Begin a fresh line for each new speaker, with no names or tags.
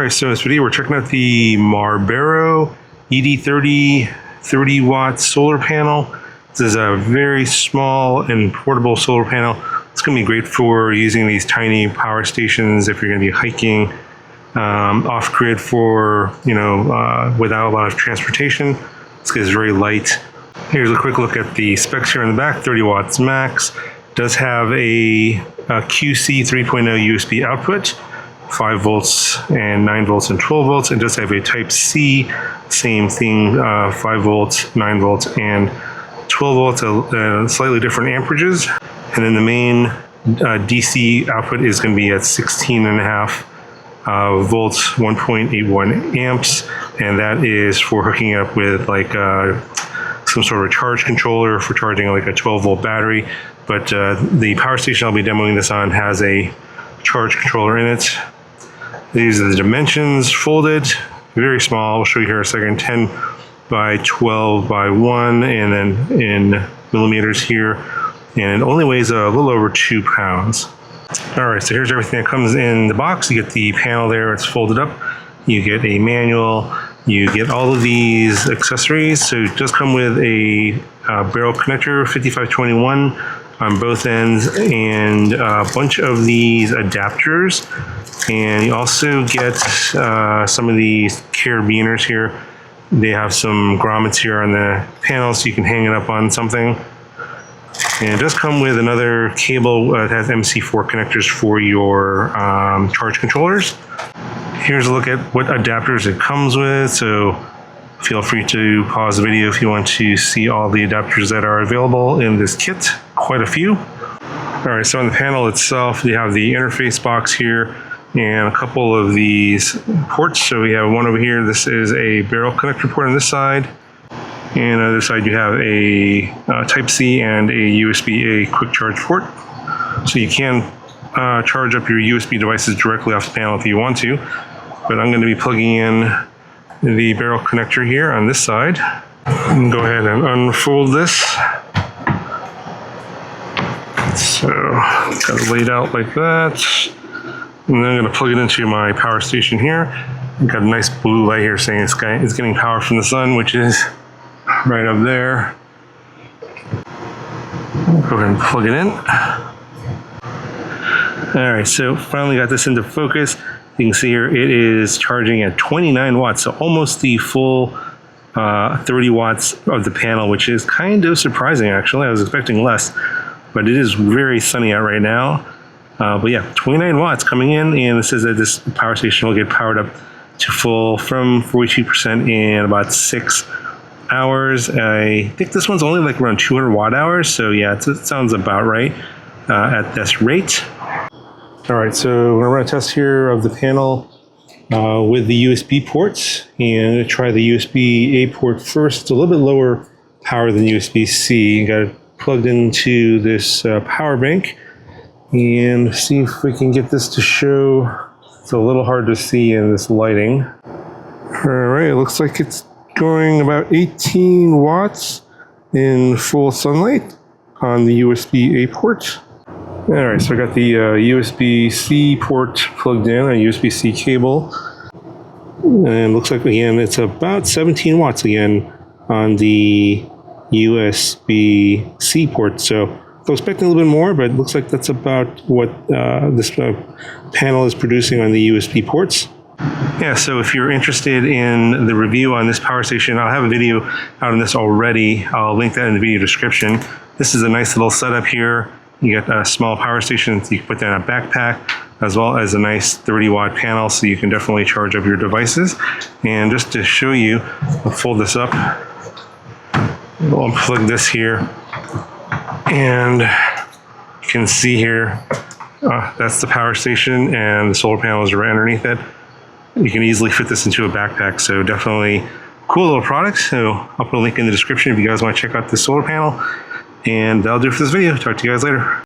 Alright, so in this video we're checking out the MARBERO ED30 30 watt solar panel. This is a very small and portable solar panel. It's going to be great for using these tiny power stations if you're going to be hiking off grid for, without a lot of transportation. This is very light. Here's a quick look at the specs here in the back. 30 watts max. Does have a QC 3.0 USB output. 5 volts and 9 volts and 12 volts. It does have a type C, same thing, 5 volts, 9 volts and 12 volts, slightly different amperages. And then the main DC output is going to be at 16.5 volts, 1.81 amps, and that is for hooking up with like some sort of charge controller for charging like a 12 volt battery. But the power station I'll be demoing this on has a charge controller in it. These are the dimensions folded, very small. I'll show you here in a second. 10 by 12 by 1, and then in millimeters here. And it only weighs a little over 2 pounds. All right, so here's everything that comes in the box. You get the panel there, it's folded up. You get a manual. You get all of these accessories. So it does come with a barrel connector, 5521 on both ends, and a bunch of these adapters. And you also get some of these carabiners here. They have some grommets here on the panel so you can hang it up on something. And it does come with another cable that has MC4 connectors for your charge controllers. Here's a look at what adapters it comes with. So feel free to pause the video if you want to see all the adapters that are available in this kit. Quite a few. All right, so on the panel itself, you have the interface box here and a couple of these ports. So we have one over here. This is a barrel connector port on this side. And on the other side, you have a Type C and a USB-A quick charge port. So you can charge up your USB devices directly off the panel if you want to. But I'm going to be plugging in the barrel connector here on this side. And go ahead and unfold this. So got it laid out like that. And then I'm going to plug it into my power station here. I've got a nice blue light here saying it's getting power from the sun, which is right up there. Go ahead and plug it in. All right, so finally got this into focus. You can see here it is charging at 29 watts, so almost the full 30 watts of the panel, which is kind of surprising actually. I was expecting less, but it is very sunny out right now. But yeah, 29 watts coming in, and it says that this power station will get powered up to full from 42% in about 6 hours. I think this one's only like around 200 watt hours, so yeah, it sounds about right at this rate. All right, so I'm gonna run a test here of the panel with the USB ports, and I'm gonna try the USB-A port first. It's a little bit lower power than USB-C. Got it plugged into this power bank, and see if we can get this to show. It's a little hard to see in this lighting. All right, it looks like it's going about 18 watts in full sunlight on the USB-A port. All right, so I got the USB-C port plugged in, a USB-C cable. And it looks like, again, it's about 17 watts again on the USB-C port. So I was expecting a little bit more, but it looks like that's about what this panel is producing on the USB ports. Yeah, so if you're interested in the review on this power station, I'll have a video out on this already. I'll link that in the video description. This is a nice little setup here. You get a small power station so you can put that in a backpack, as well as a nice 30 watt panel so you can definitely charge up your devices. And just to show you, I'll fold this up. We'll unplug this here. And you can see here, that's the power station, and the solar panel is right underneath it. You can easily fit this into a backpack, so definitely cool little product. So I'll put a link in the description if you guys want to check out this solar panel. And that'll do it for this video. Talk to you guys later.